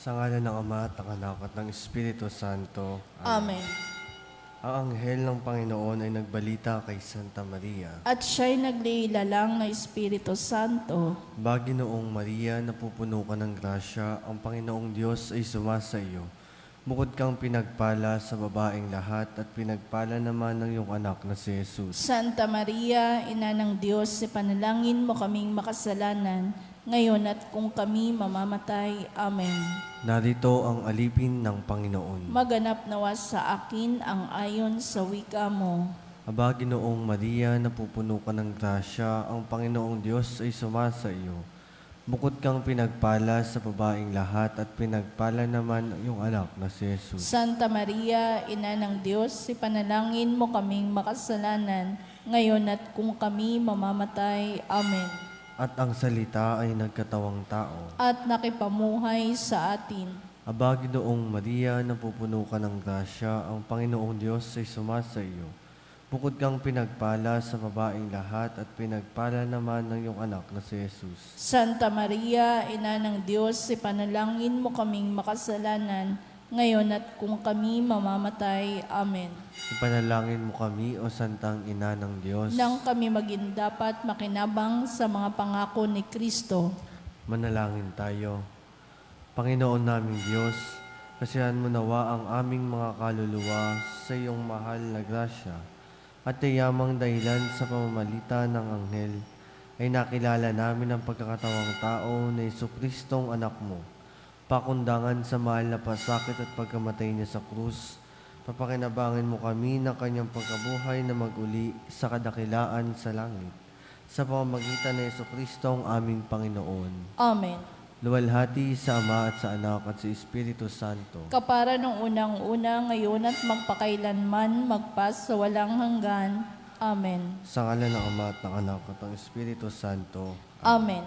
Sa ngalan ng Ama at ng Anak at ng Espiritu Santo. Amen. Ang anghel ng Panginoon ay nagbalita kay Santa Maria. At siya'y naglilalang ng Espiritu Santo. Baginoong Maria, napupuno ka ng grasya, ang Panginoong Diyos ay sumasa iyo. Bukod kang pinagpala sa babaeng lahat at pinagpala naman ng iyong anak na si Jesus. Santa Maria, Ina ng Diyos, ipanalangin mo kaming makasalanan, ngayon at kung kami mamamatay. Amen. Narito ang alipin ng Panginoon. Maganap nawa sa akin ang ayon sa wika mo. Baginoong Maria, napupuno ka ng grasya, ang Panginoong Diyos ay sumasa iyo. Bukod kang pinagpala sa babaeng lahat at pinagpala naman ang iyong anak na si Jesus. Santa Maria, Ina ng Diyos, ipanalangin mo kaming makasalanan, ngayon at kung kami mamamatay. Amen. At ang salita ay nagkatawang tao. At nakipamuhay sa atin. Baginoong Maria, napupuno ka ng grasya, ang Panginoong Diyos ay sumasa iyo. Bukod kang pinagpala sa babaeng lahat at pinagpala naman ng iyong anak na si Jesus. Santa Maria, Ina ng Diyos, ipanalangin mo kaming makasalanan, ngayon at kung kami mamamatay. Amen. Ipanalangin mo kami, O Santang Ina ng Diyos. Nang kami maging dapat makinabang sa mga pangako ni Kristo. Manalangin tayo. Panginoon naming Diyos, kasihan mo nawa ang aming mga kaluluwa sa iyong mahal na grasya at tayamang dahilan sa pamamagitan ng anghel ay nakilala namin ang pagkakatawang tao na Jesucristong anak mo. Pakundangan sa mahal na pasakit at pagkamatay niya sa krus, papakinabangin mo kami ng kanyang pagkabuhay na maguli sa kadakilaan sa langit. Sa pamamagitan ni Jesucristo ang aming Panginoon. Amen. Luwalhati sa Ama at sa Anak at sa Espiritu Santo. Kapara nung unang-una, ngayon at magpakailanman, magpas sa walang hanggan. Amen. Sa ngalan ng Ama at ng Anak at ng Espiritu Santo. Amen.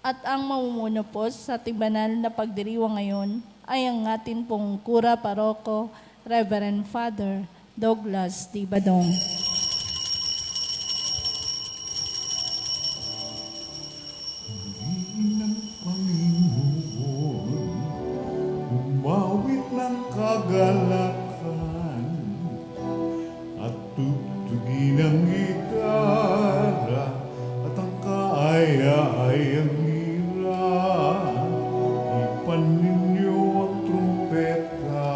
At ang mamumuno po sa ating banal na pagdiriwang ngayon ay ang atin pong Kura Paroko, Reverend Father Douglas D. Badong. ng Panginoon, umawit ng kagalakan at tugtugin ang gitara at ang kaaya-ayang lira. Ipanin niyo ang trumpeta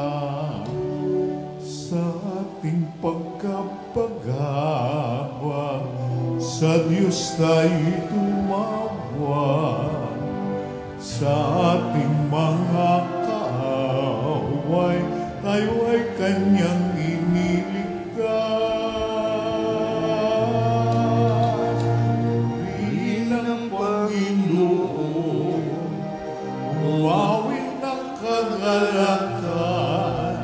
sa ating pagkapagawa. Sa Diyos tayo'y tumawa, sa ating mga kaaway, tayo ay Kanyang iniligtas. Purihin ang Panginoon, umawit ng kagalakan,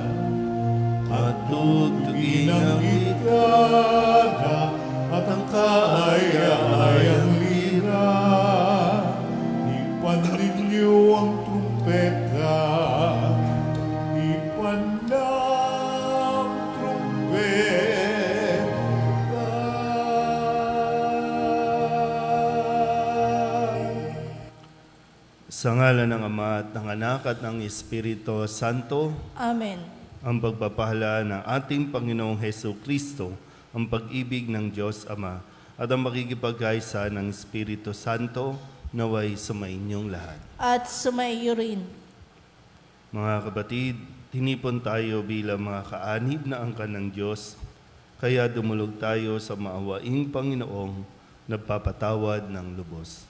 at tugtugin ang gitara at ang kaaya-ayang lira. Ipanrilyo ang trumpeta, ipanang trumpeta. Sa ngalan ng Ama at ng Anak at ng Espiritu Santo, Amen. ang pagpapahala ng ating Panginoong Hesus Kristo, ang pag-ibig ng Diyos Ama, at ang makikipagkaisa ng Espiritu Santo, naway sumainyong lahat. At sumaiyo rin. Mga kapatid, tinipon tayo bilang mga kaanib na angkan ng Diyos, kaya dumulog tayo sa maawaing Panginoong nagpapatawad ng lubos.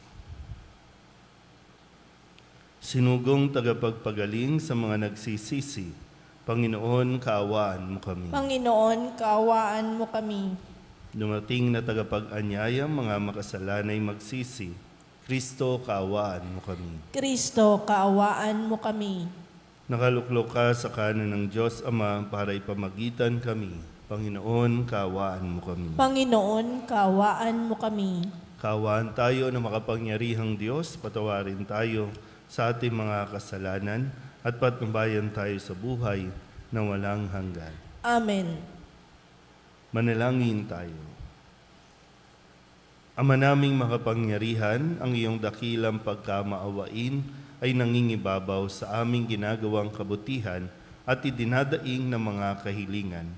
Sinugong tagapagpagaling sa mga nagsisisi, Panginoon, kaawaan mo kami. Panginoon, kaawaan mo kami. Dumating na tagapag-anyayang mga makasalanay magsisi, Kristo, kaawaan mo kami. Kristo, kaawaan mo kami. Nakaluklok ka sa kanan ng Diyos Ama para ipamagitan kami. Panginoon, kaawaan mo kami. Panginoon, kaawaan mo kami. Kaawaan tayo na makapangyarihang Diyos, patawarin tayo sa ating mga kasalanan at patnubayan tayo sa buhay na walang hanggan. Amen. Manalangin tayo. Ama naming makapangyarihan, ang iyong dakilang pagkamaawain ay nangingibabaw sa aming ginagawang kabutihan at idinadaing ng mga kahilingan.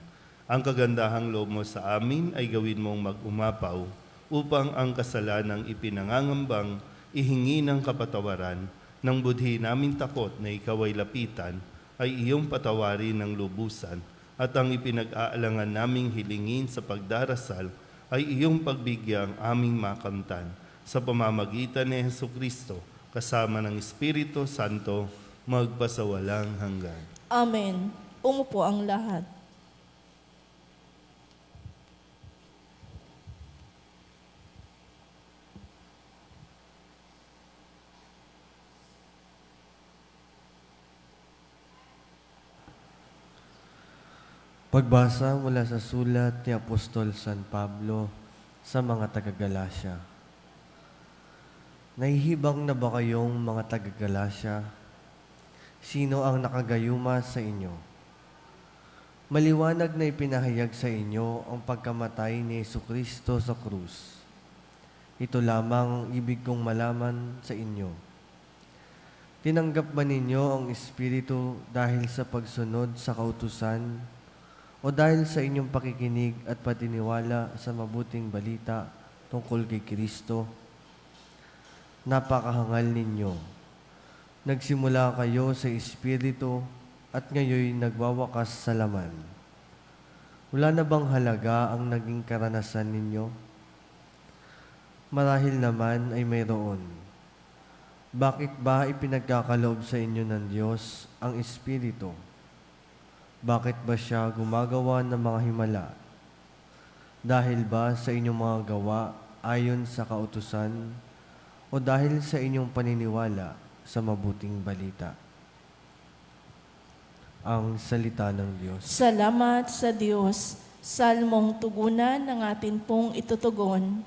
Ang kagandahang loob mo sa amin ay gawin mong mag-umapaw upang ang kasalanang ipinangangambang ihingi ng kapatawaran ng budhi namin takot na ikaw ay lapitan ay iyong patawarin ng lubusan at ang ipinag-aalangan naming hilingin sa pagdarasal ay iyong pagbigyang aming makamtan sa pamamagitan ni Jesucristo kasama ng Espiritu Santo magpasawalang hanggan. Amen. Umupo ang lahat. Pagbasa mula sa sulat ni Apostol San Pablo sa mga taga-Galasya. Nahihibang na ba kayong mga taga-Galasya? Sino ang nakagayuma sa inyo? Maliwanag na ipinahayag sa inyo ang pagkamatay ni Jesucristo sa krus. Ito lamang ang ibig kong malaman sa inyo. Tinanggap ba ninyo ang Espiritu dahil sa pagsunod sa kautusan o dahil sa inyong pakikinig at patiniwala sa mabuting balita tungkol kay Kristo? Napakahangal ninyo. Nagsimula kayo sa Espiritu at ngayoy nagwawakas sa laman. Wala na bang halaga ang naging karanasan ninyo? Marahil naman ay mayroon. Bakit ba ipinagkakaloob sa inyo ng Diyos ang Espiritu? Bakit ba siya gumagawa ng mga himala? Dahil ba sa inyong mga gawa ayon sa kautusan o dahil sa inyong paniniwala sa mabuting balita? Ang salita ng Diyos. Salamat sa Diyos. Salmong tugunan ng atin pong itutugon.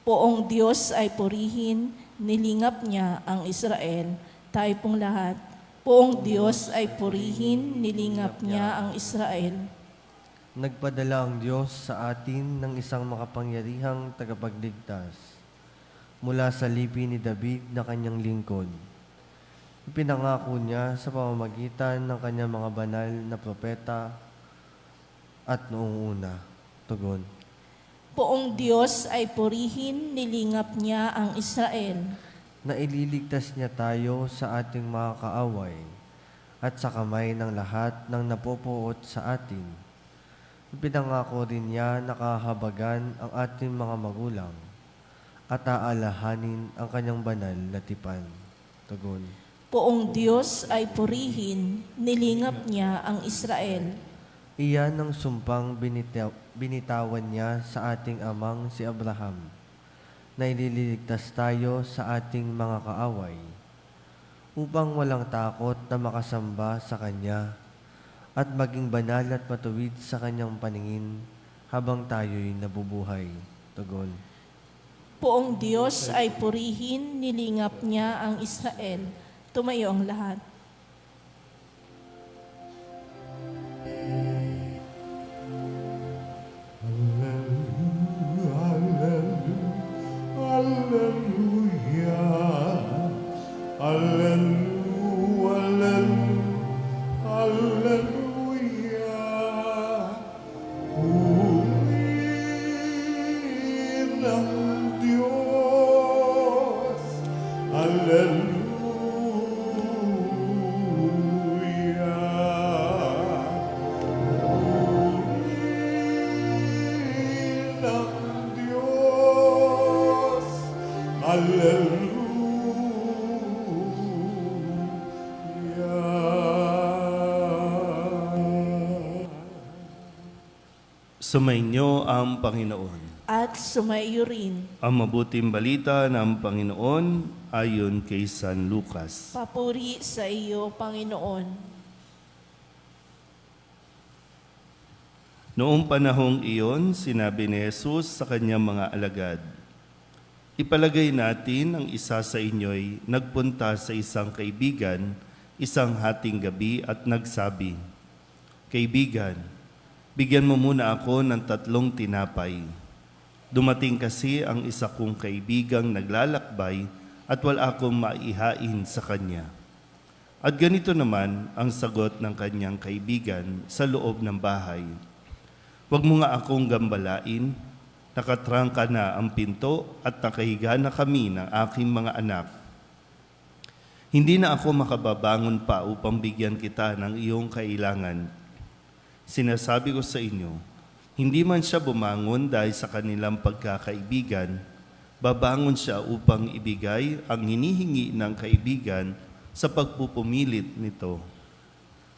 Poong Diyos ay purihin, nilingap niya ang Israel. Tayo pong lahat. Poong Diyos ay purihin, nilingap niya ang Israel. Nagpadala ang Diyos sa atin ng isang makapangyarihang tagapagligtas mula sa lipi ni David na kanyang lingkod. Ipinangako niya sa pamamagitan ng kanyang mga banal na propeta at noong una. Tugon. Poong Diyos ay purihin, nilingap niya ang Israel. Na ililigtas niya tayo sa ating mga kaaway at sa kamay ng lahat ng napopuot sa atin. Ipinangako rin niya na kahabagan ang ating mga magulang at aalahanin ang kanyang banal na tipan. Tugon. Poong Diyos ay purihin, nilingap niya ang Israel. Iyan ang sumpang binitawan niya sa ating amang si Abraham, na ililigtas tayo sa ating mga kaaway, upang walang takot na makasamba sa Kanya at maging banal at matuwid sa Kanyang paningin habang tayo'y nabubuhay. Tugon. Poong Diyos ay purihin, nilingap niya ang Israel. Tumayo ang lahat. Sumainyo ang Panginoon. At sumaiyo rin. Ang mabuting balita ng Panginoon ayon kay San Lucas. Papuri sa iyo, Panginoon. Noong panahong iyon, sinabi ni Jesus sa kanyang mga alagad, "Ipalagay natin ang isa sa inyo'y nagpunta sa isang kaibigan isang hating gabi at nagsabi, 'Kaibigan, bigyan mo muna ako ng 3 tinapay. Dumating kasi ang isa kong kaibigang naglalakbay at wala akong maihain sa kanya. At ganito naman ang sagot ng kanyang kaibigan sa loob ng bahay. Huwag mo nga akong gambalain, nakatrangka na ang pinto at nakahiga na kami ng aking mga anak. Hindi na ako makababangon pa upang bigyan kita ng iyong kailangan. Sinasabi ko sa inyo, hindi man siya bumangon dahil sa kanilang pagkakaibigan, babangon siya upang ibigay ang hinihingi ng kaibigan sa pagpupumilit nito.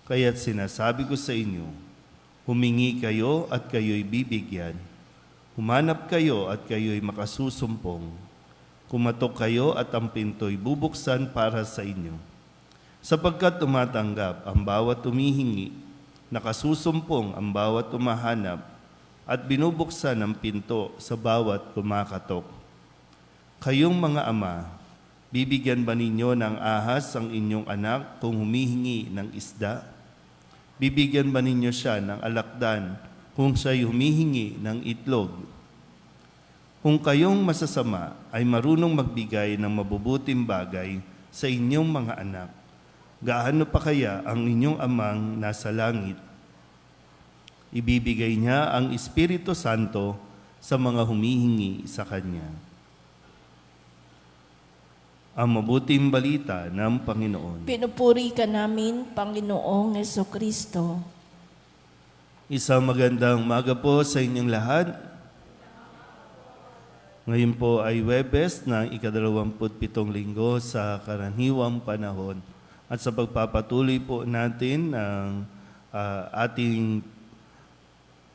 Kaya't sinasabi ko sa inyo, humingi kayo at kayo'y bibigyan. Humanap kayo at kayo'y makasusumpong. Kumatok kayo at ang pinto'y bubuksan para sa inyo. Sapagkat tumatanggap ang bawat tumihingi, nakasusumpong ang bawat tumahanap, at binubuksan ang pinto sa bawat kumakatok. Kayong mga ama, bibigyan ba ninyo ng ahas ang inyong anak kung humihingi ng isda? Bibigyan ba ninyo siya ng alakdan kung siya'y humihingi ng itlog? Kung kayong masasama ay marunong magbigay ng mabubuting bagay sa inyong mga anak, gaano pa kaya ang inyong amang nasa langit? Ibibigay niya ang Espiritu Santo sa mga humihingi sa Kanya. Ang mabuting balita ng Panginoon. Pinupuri ka namin, Panginoong Jesucristo. Isang magandang umaga po sa inyong lahat. Ngayon po ay Huwebes ng ika-27 linggo sa karaniwang panahon. At sa pagpapatuloy po natin ng ating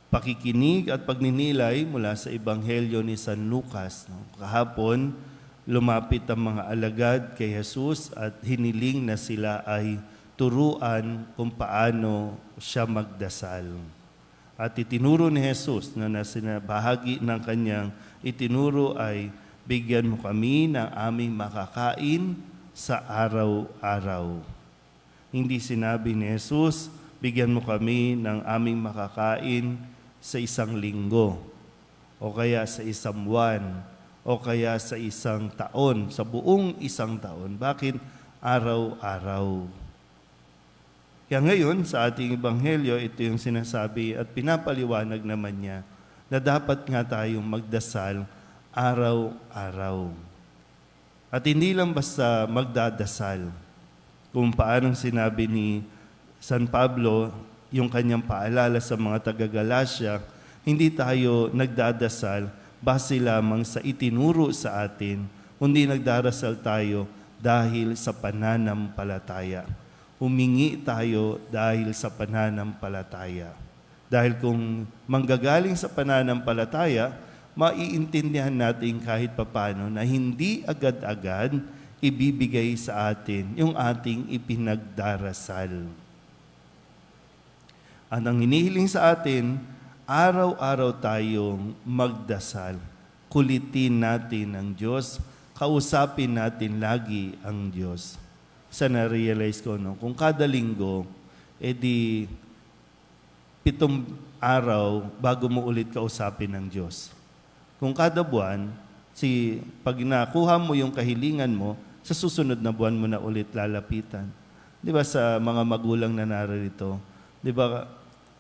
pakikinig at pagninilay mula sa Ebanghelyo ni San Lucas. Kahapon, lumapit ang mga alagad kay Jesus at hiniling na sila ay turuan kung paano siya magdasal. At itinuro ni Jesus na bahagi ng kanyang itinuro ay bigyan mo kami ng aming makakain sa araw-araw. Hindi sinabi ni Jesus, bigyan mo kami ng aming makakain sa isang linggo, o kaya sa isang buwan, o kaya sa isang taon, sa buong isang taon. Bakit araw-araw? Kaya ngayon, sa ating Ebanghelyo, ito yung sinasabi at pinapaliwanag naman niya na dapat nga tayong magdasal araw-araw. At hindi lang basta magdadasal, kung paanong sinabi ni San Pablo, yung kanyang paalala sa mga taga-Galasya, hindi tayo nagdadasal base lamang sa itinuro sa atin, kundi nagdarasal tayo dahil sa pananampalataya. Humingi tayo dahil sa pananampalataya. Dahil kung manggagaling sa pananampalataya, maiintindihan natin kahit papano na hindi agad-agad ibibigay sa atin yung ating ipinagdarasal. At ang hinihiling sa atin, araw-araw tayong magdasal. Kulitin natin ang Diyos, kausapin natin lagi ang Diyos. Sa na-realize ko, kung kada linggo, 7 araw bago mo ulit kausapin ng Diyos. Kung kada buwan, pag nakuha mo yung kahilingan mo, sa susunod na buwan mo na ulit lalapitan. Di ba sa mga magulang na narito, di ba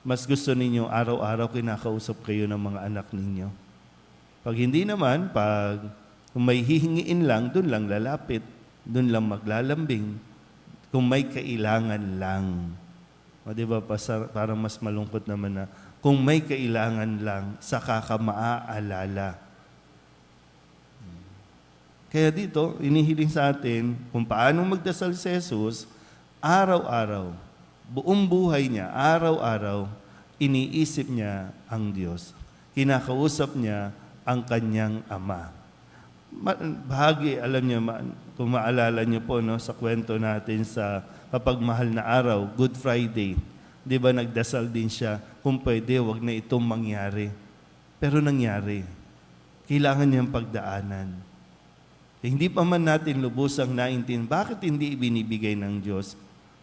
mas gusto ninyo araw-araw kinakausap kayo ng mga anak ninyo? Pag hindi naman, kung may hihingiin lang, dun lang lalapit, dun lang maglalambing, kung may kailangan lang. O di ba, parang mas malungkot naman na, kung may kailangan lang, saka ka maaalala. Kaya dito, inihiling sa atin kung paano magdasal si Jesus, araw-araw, buong buhay niya, araw-araw, iniisip niya ang Diyos. Kinakausap niya ang kanyang Ama. Bahagi, alam niyo, kung maalala niyo po sa kwento natin sa kapag mahal na araw, Good Friday, di ba nagdasal din siya, kung pwede, wag na itong mangyari. Pero nangyari. Kailangan niyang pagdaanan. Hindi pa man natin lubusang naintindihan, bakit hindi ibinibigay ng Diyos?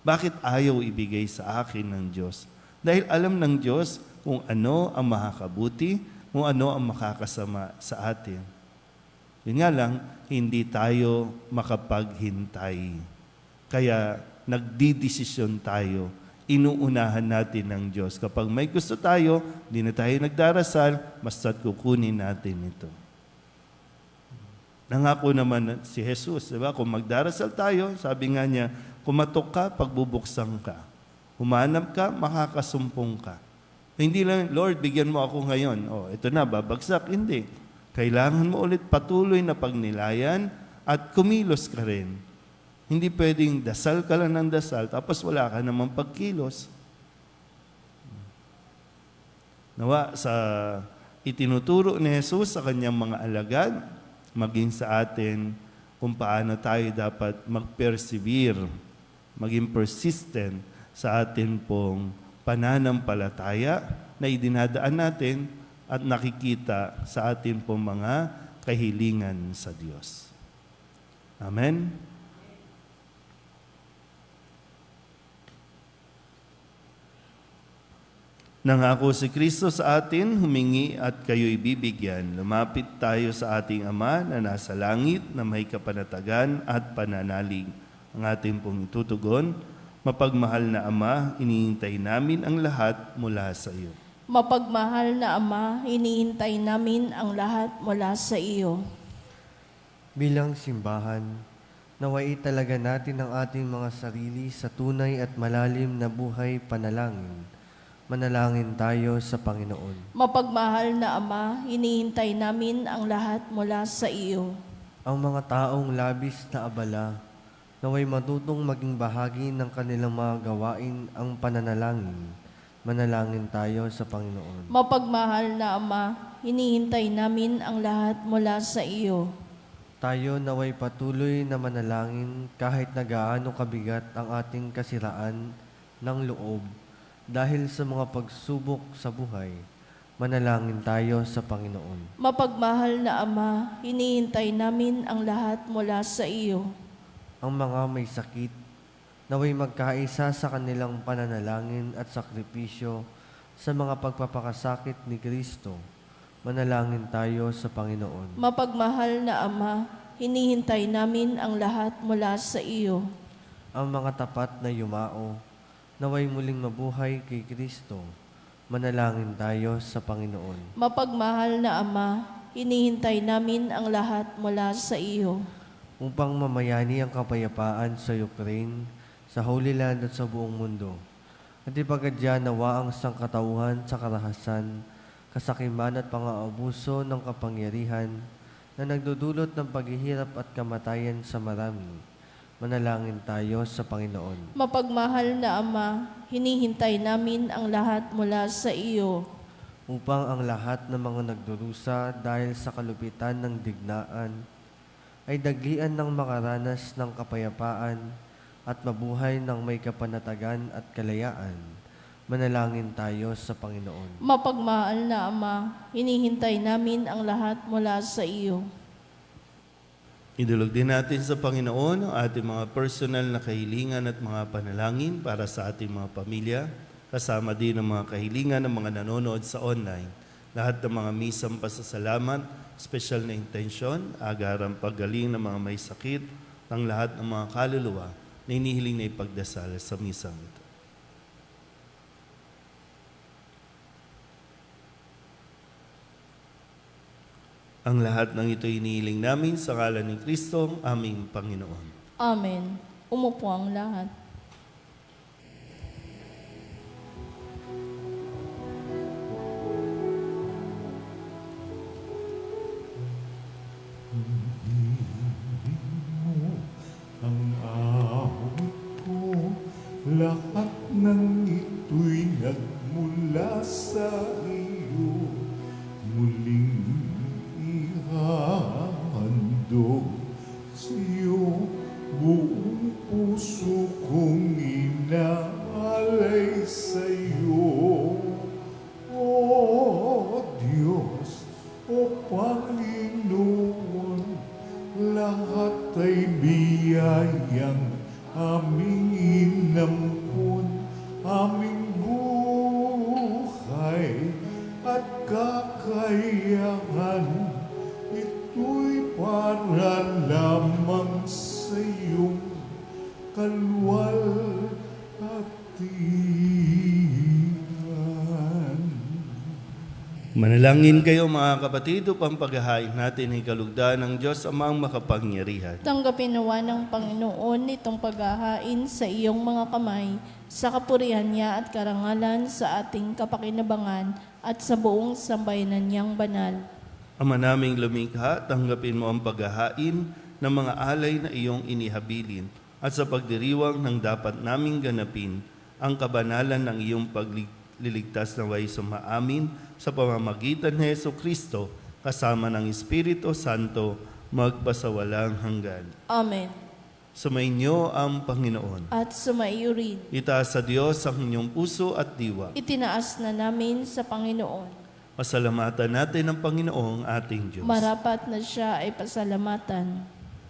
Bakit ayaw ibigay sa akin ng Diyos? Dahil alam ng Diyos kung ano ang makakabuti, kung ano ang makakasama sa atin. Yun nga lang, hindi tayo makapaghintay. Kaya nagdidesisyon tayo, inuunahan natin ng Diyos. Kapag may gusto tayo, di na tayo nagdarasal, basta't kukunin natin ito. Nangako naman si Jesus, di ba? Kung magdarasal tayo, sabi nga niya, kumatok ka, pagbubuksan ka. Humanap ka, makakasumpong ka. Hindi lang, Lord, bigyan mo ako ngayon. Oh, ito na, babagsak. Hindi. Kailangan mo ulit patuloy na pagnilayan at kumilos ka rin. Hindi pwedeng dasal ka lang ng dasal, tapos wala ka namang pagkilos. Nawa sa itinuturo ni Jesus sa kanyang mga alagad, maging sa atin kung paano tayo dapat mag-persevere, maging persistent sa atin pong pananampalataya na idinadaan natin at nakikita sa atin pong mga kahilingan sa Diyos. Amen? Nangako si Kristo sa atin, humingi at kayo'y bibigyan. Lumapit tayo sa ating Ama na nasa langit na may kapanatagan at pananalig. Ang ating pong itutugon, mapagmahal na Ama, iniintay namin ang lahat mula sa iyo. Mapagmahal na Ama, iniintay namin ang lahat mula sa iyo. Bilang simbahan, naway talaga natin ang ating mga sarili sa tunay at malalim na buhay panalangin. Manalangin tayo sa Panginoon. Mapagmahal na Ama, hinihintay namin ang lahat mula sa iyo. Ang mga taong labis na abala, naway matutong maging bahagi ng kanilang mga gawain ang pananalangin. Manalangin tayo sa Panginoon. Mapagmahal na Ama, hinihintay namin ang lahat mula sa iyo. Tayo naway patuloy na manalangin kahit na gaano kabigat ang ating kasiraan ng loob. Dahil sa mga pagsubok sa buhay, manalangin tayo sa Panginoon. Mapagmahal na Ama, hinihintay namin ang lahat mula sa iyo. Ang mga may sakit, naway magkaisa sa kanilang pananalangin at sakripisyo sa mga pagpapakasakit ni Kristo. Manalangin tayo sa Panginoon. Mapagmahal na Ama, hinihintay namin ang lahat mula sa iyo. Ang mga tapat na yumao, naway muling mabuhay kay Kristo. Manalangin tayo sa Panginoon. Mapagmahal na Ama, hinihintay namin ang lahat mula sa iyo. Upang mamayani ang kapayapaan sa Ukraine, sa Holy Land at sa buong mundo. At ipagadya nawa ang sangkatauhan sa karahasan, kasakiman at pang-aabuso ng kapangyarihan na nagdudulot ng paghihirap at kamatayan sa marami. Manalangin tayo sa Panginoon. Mapagmahal na Ama, hinihintay namin ang lahat mula sa iyo. Upang ang lahat ng mga nagdurusa dahil sa kalupitan ng digmaan ay daglian ng makaranas ng kapayapaan at mabuhay ng may kapanatagan at kalayaan. Manalangin tayo sa Panginoon. Mapagmahal na Ama, hinihintay namin ang lahat mula sa iyo. Idulog din natin sa Panginoon ang ating mga personal na kahilingan at mga panalangin para sa ating mga pamilya, kasama din ang mga kahilingan ng mga nanonood sa online. Lahat ng mga misang pasasalamat, special na intensyon, agarang paggaling ng mga may sakit, ng lahat ng mga kaluluwa na inihiling na ipagdasal sa misang ito. Ang lahat ng ito inihiling namin sa ngalan ni Kristo, aming Panginoon. Amen. Umupo ang lahat. Ang awit ko, lahat ng ito'y nagmula sa iyo. Muling ihahandog sa iyo, buong puso kong inaalay sa iyo. O Diyos, o Panginoon, lahat ay biyayang aming inampun, aming buhay kakayahan, ito'y para lamang sa iyong kalwalhatian. Manalangin kayo mga kapatid upang paghahain natin ay kalugdan ng Diyos amang makapangyarihan. Tanggapin nawa ng Panginoon itong paghahain sa iyong mga kamay, sa kapurihan niya at karangalan sa ating kapakinabangan at sa buong sambayanan niyang banal. Ama naming lumikha, tanggapin mo ang paghahain ng mga alay na iyong inihabilin at sa pagdiriwang ng dapat naming ganapin ang kabanalan ng iyong pagliligtas na way sumaamin sa pamamagitan ni Jesucristo kasama ng Espiritu Santo magpasawalang hanggan. Amen. Sumainyo ang Panginoon. At sumaiyo rin. Itaas sa Diyos ang inyong puso at diwa. Itinaas na namin sa Panginoon. Pasalamatan natin ang Panginoong ating Diyos. Marapat na siya ay pasalamatan.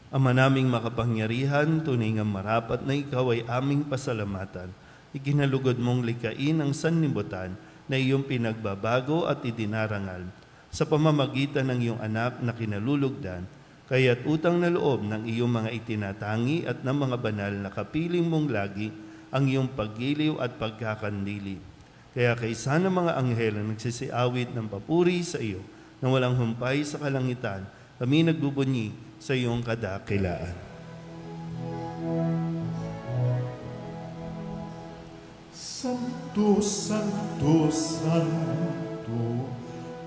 Ama naming makapangyarihan, tunay nga marapat na ikaw ay aming pasalamatan. Ikinalugod mong likain ang sanlibutan na iyong pinagbabago at idinarangal sa pamamagitan ng iyong anak na kinalulugdan, kaya't utang na loob ng iyong mga itinatangi at ng mga banal na kapiling mong lagi ang iyong paggiliw at pagkakandili. Kaya kaysa ng mga anghel na nagsisiawit ng papuri sa iyo na walang humpay sa kalangitan, kami nagbubunyi sa iyong kadakilaan. Santo, Santo, Santo,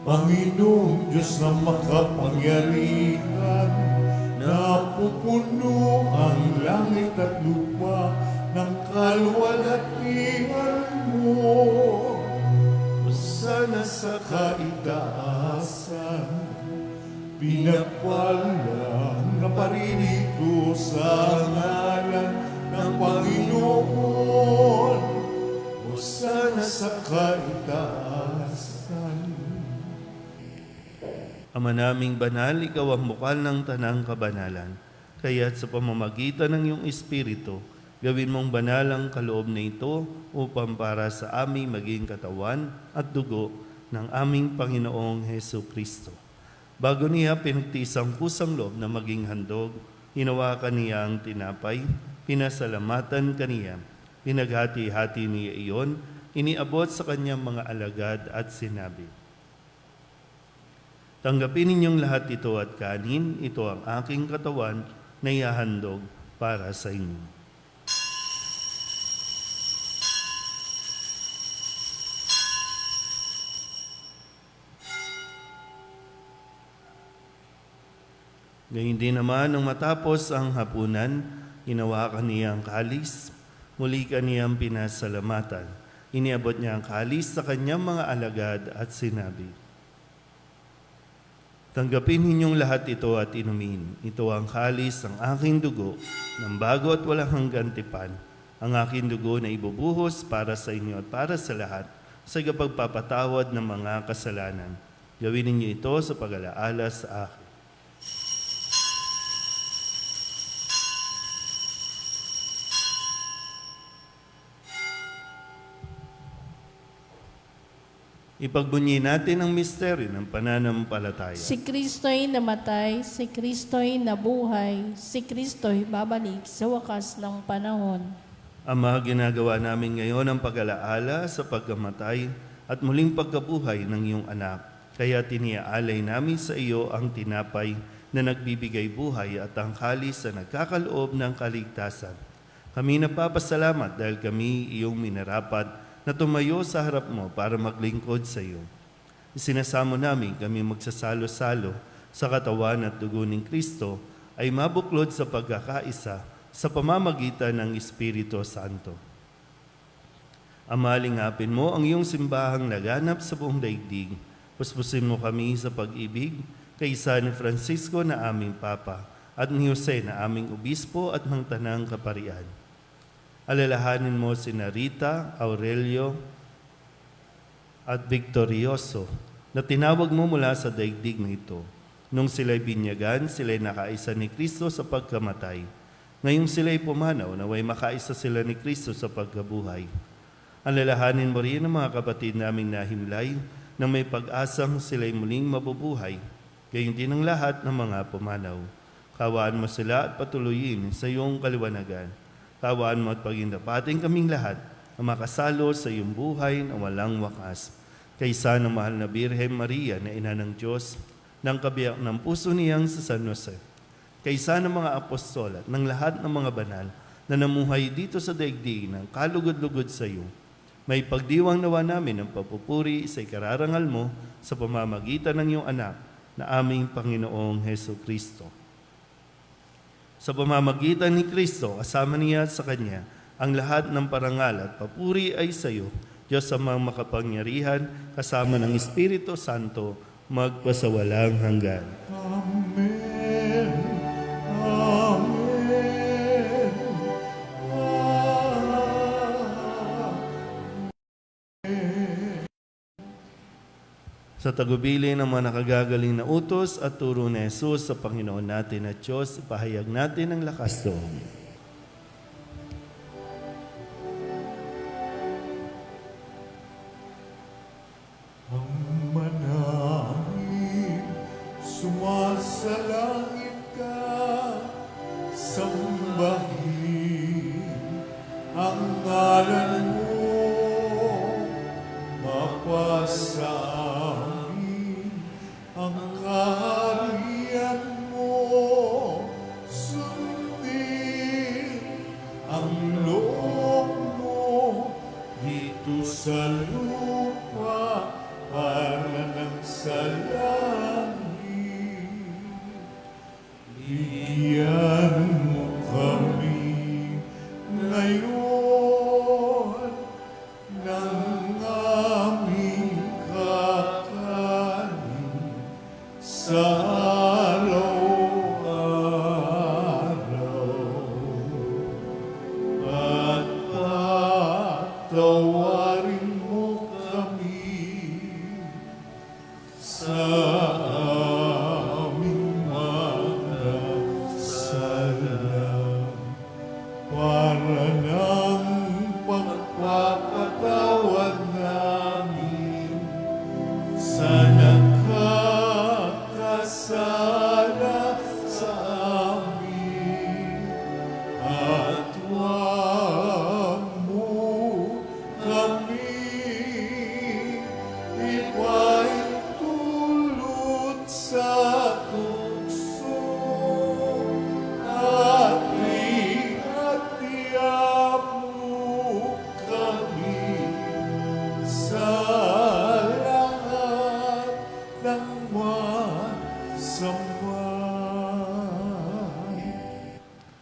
Panginoong Diyos na makapangyarihan, napupuno ang langit at lupa ng kalwalhatian mo. Hosana sa kaitaasan, pinagpalang na paririto sa ngalan ng Panginoon. Hosana sa kaitaasan. Ama naming banal, ikaw ang bukal ng tanang kabanalan. Kaya't sa pamamagitan ng iyong Espiritu, gawin mong banal ang kaloob na ito upang para sa aming maging katawan at dugo ng aming Panginoong Jesucristo. Bago niya pinagtiis ang kusang loob na maging handog, hinawakan niya ang tinapay, pinasalamatan kaniya, pinaghati-hati niya iyon, iniabot sa kanyang mga alagad at sinabi, "Tanggapin ninyong lahat ito at kanin, ito ang aking katawan na ihahandog para sa inyo." Gayun din naman nang matapos ang hapunan, hinawakan niya ang kalis, muli kaniyang pinasalamatan. Iniabot niya ang kalis sa kanyang mga alagad at sinabi, "Tanggapin ninyong lahat ito at inumin. Ito ang kalis ng aking dugo, ng bago at walang hanggang tipan. Ang aking dugo na ibubuhos para sa inyo at para sa lahat sa pagpapatawad ng mga kasalanan. Gawin ninyo ito sa pag-alaala sa akin." Ipagbunyi natin ang misteryo ng pananampalataya. Si Kristo'y namatay, si Kristo'y nabuhay, si Kristo'y babalik sa wakas ng panahon. Ama, ginagawa namin ngayon ang pag-alaala sa pagkamatay at muling pagkabuhay ng iyong anak. Kaya tiniaalay namin sa iyo ang tinapay na nagbibigay buhay at ang kalis na nagkakaloob ng kaligtasan. Kami napapasalamat dahil kami iyong minarapat na tumayo sa harap mo para maglingkod sa iyo. Isinasamo namin kami magsasalo-salo sa katawan at dugo ng Kristo ay mabuklod sa pagkakaisa sa pamamagitan ng Espiritu Santo. Ama, lingapin mo ang iyong simbahang laganap sa buong daigdig. Puspusin mo kami sa pag-ibig kaysa ni Francisco na aming Papa at ni Jose na aming Obispo at ng Tanang Kaparian. Alalahanin mo si Rita, Aurelio at Victorioso na tinawag mo mula sa daigdig na ito. Nung sila'y binyagan, sila'y nakaisa ni Kristo sa pagkamatay. Ngayong sila'y pumanaw, naway makaisa sila ni Kristo sa pagkabuhay. Alalahanin mo rin ang mga kapatid naming nahimlay na may pag-asang sila'y muling mabubuhay, gayon din ang lahat ng mga pumanaw. Kawaan mo sila at patuloyin sa iyong kaliwanagan. Kawaan mo at pagindapating kaming lahat na makasalo sa iyong buhay na walang wakas. Kaysa ng mahal na Birhen Maria na ina ng Diyos, ng kabiyak ng puso niyang sa San Jose. Kaysa ng mga apostol at ng lahat ng mga banal na namuhay dito sa daigdig ng kalugod-lugod sa iyo, may pagdiwang nawa namin ng papupuri sa ikararangal mo sa pamamagitan ng iyong anak na aming Panginoong Heso Kristo. Sa pamamagitan ni Kristo, kasama niya sa Kanya, ang lahat ng parangal at papuri ay sa iyo, Diyos amang makapangyarihan, kasama ng Espiritu Santo, magpasawalang hanggan. Amen. Amen. Sa tagubili ng mga nakagagaling na utos at turo ni Jesus sa Panginoon natin at Diyos, ipahayag natin ang lakas loob. Ang manangin, sumasalangit ka, sambahin ang ngalan mo, mapasa amin ang kaharian mo, sundin ang loob mo dito sa lupa para ng sa langit. Bigyan mo kami ngayon ng aming kakanin sa araw-araw at patawarin mo kami sa aming mga sala para ng pagpapatawad namin sa nakakasala sa amin at huwag mo kami ipaintulot sa tukso at ihatian mo kami sa lahat ng masama.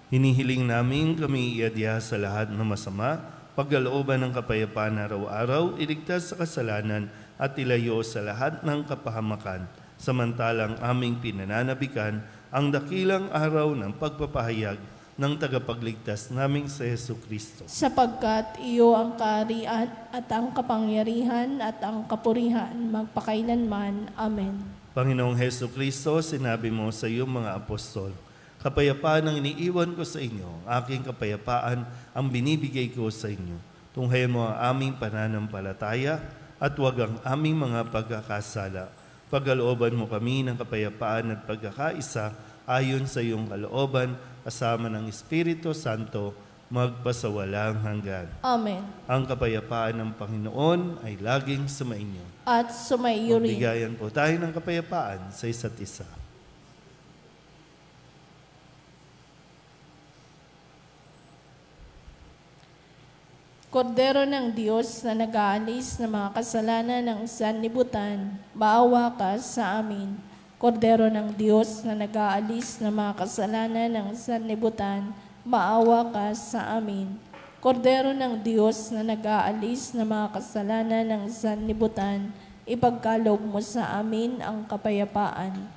Hinihiling namin kami iadya sa lahat ng masama, pagkalooban ng kapayapaan araw-araw, iligtas sa kasalanan at ilayo sa lahat ng kapahamakan, samantalang aming pinananabikan ang dakilang araw ng pagpapahayag ng tagapagligtas naming sa Heso Kristo. Sapagkat iyo ang kaharian at ang kapangyarihan at ang kapurihan magpakailanman. Amen. Panginoong Heso Kristo, sinabi mo sa iyong mga apostol, kapayapaan ang iniiwan ko sa inyo, aking kapayapaan ang binibigay ko sa inyo. Tunghayan mo ang aming pananampalataya at huwag ang aming mga pagkakasala. Pagkalooban mo kami ng kapayapaan at pagkakaisa ayon sa iyong kalooban, kasama ng Espiritu Santo, magpasawalang hanggan. Amen. Ang kapayapaan ng Panginoon ay laging sumainyo. At sumaiyo rin. Bigayan po tayo ng kapayapaan sa isa't isa. Kordero ng Diyos na nag-aalis ng mga kasalanan ng sanlibutan, maawa ka sa amin. Kordero ng Diyos na nag-aalis ng mga kasalanan ng sanlibutan, maawa ka sa amin. Kordero ng Diyos na nag-aalis ng mga kasalanan ng sanlibutan, ipagkaloob mo sa amin ang kapayapaan.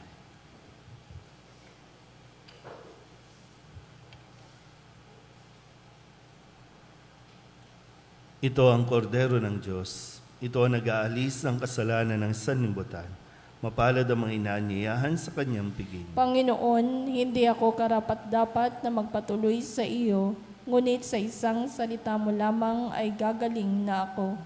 Ito ang kordero ng Diyos. Ito ang nag-aalis ng kasalanan ng sanlibutan. Mapalad ang mga inaanyayahan sa kanyang piging. Panginoon, hindi ako karapat-dapat na magpatuloy sa iyo, ngunit sa isang salita mo lamang ay gagaling na ako.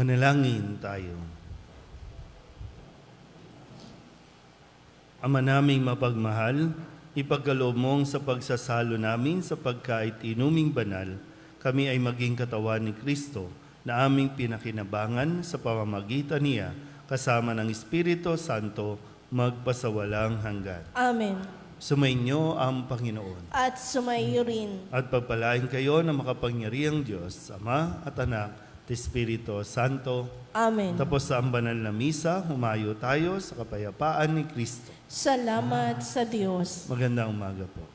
Manalangin tayo. Ama naming mapagmahal, ipagkaloob mong sa pagsasalo namin sa pagkait inuming banal, kami ay maging katawan ni Kristo na aming pinakinabangan sa pamamagitan niya kasama ng Espiritu Santo magpasawalang hanggan. Amen. Sumainyo ang Panginoon. At sumaiyo rin. At pagpalain kayo ng makapangyarihang Diyos, Ama at Anak, at Espiritu Santo. Amen. Tapos sa ang banal na misa, humayo tayo sa kapayapaan ni Kristo. Salamat sa Diyos. Magandang umaga po.